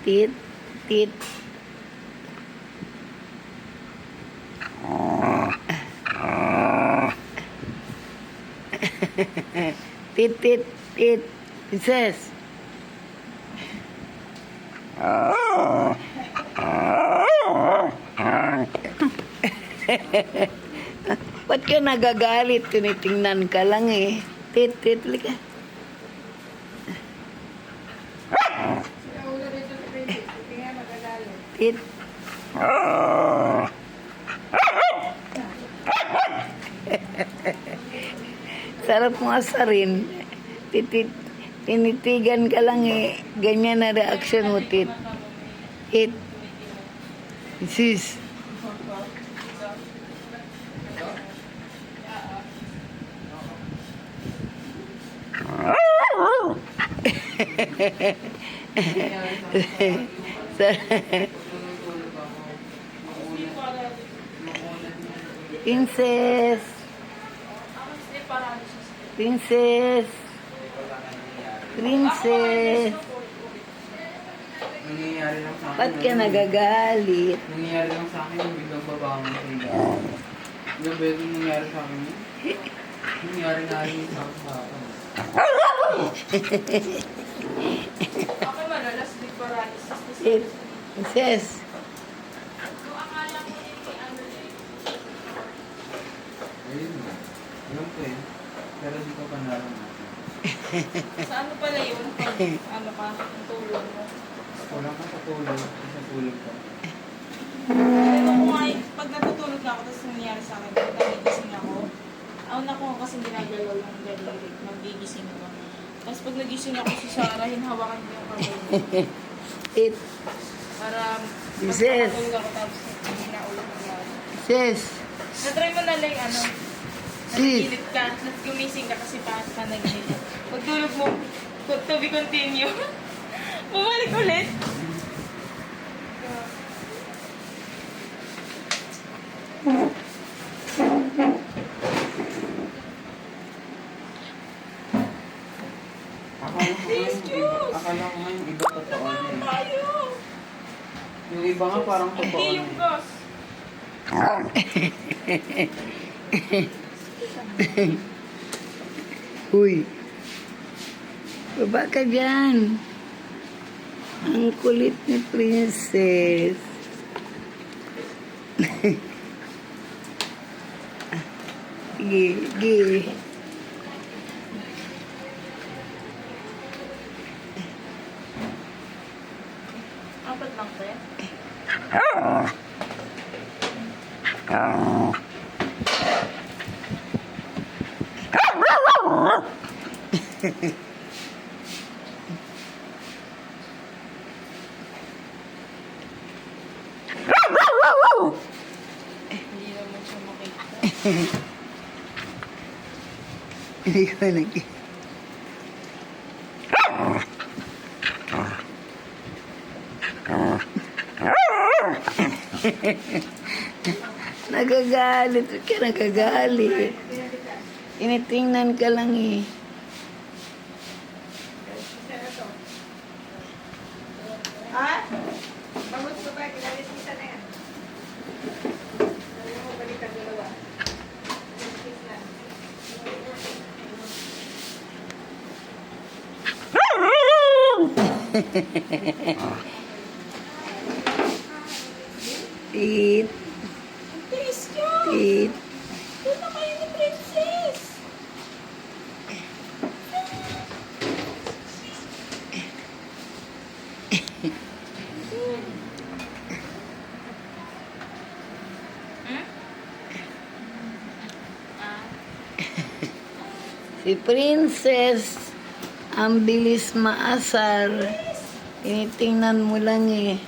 Tit. Tit. Tit, tit, tit. Princess. Ba't ka nagagalit? Tinitingnan ka lang eh. Tit, tit, lika. Tit. Sarap mo asarin. Titit. Tinitigan ka lang eh. Ganyan na reaction mo, tit. Tit. Sis. Princess. Princess. Princess. Nangyayari lang sa akin. Ba't ka nagagalit? Nangyayari lang sa akin yung biglang babangon sa higa. Gabi ito nangyayari sa akin. Nangyayari na rin sa akin. Ako malalas, di paralysis. Princess. Kung akala ko yung ano eh. Ayun na. Alam ko eh. Pero di ko pa nararamdaman. Sa ano pala yun? Pag ano ka, ang tulog mo. Kulang ka sa tulog. Sa tulog ka. Pero kung ay, pag natutulog na ako, tapos nangyayari sa akin, pag nagigising ako, ang naku kasi ginagalaw yung daliri, magigising ako. Tapos pag nagising ako si Sarah, hinahawakan ko yung kamay mo. Tit. Para Sis. pagkatulog ako, tapos hindi na ulit nangyari. Sis. Natry mo na lang ano, Sis. nagilid ka, gumising ka kasi paas ka nagilid. Pagtulog mo, to be continue. Bumalik ulit. Akala ko ngayon iba totoo na eh. Tayo! Yung iba nga parang totoo Hindi na yung eh. gas. Uy. Baba ka dyan. Ang kulit ni Princess. Sige, sige. Apat lang, te. Hindi naman siya makita. Hindi ko nag... Nagagalit. Ba't ka nagagalit? Tinitingnan ka lang eh. Ha? Bagus ko ba? Kinalis kita na yan. Sabi mo, balikan dalawa. Tit. Tiis nyo! Tit. Doon na kayo ni Princess! Si Princess, ang bilis maasar. Tinitingnan mo lang eh.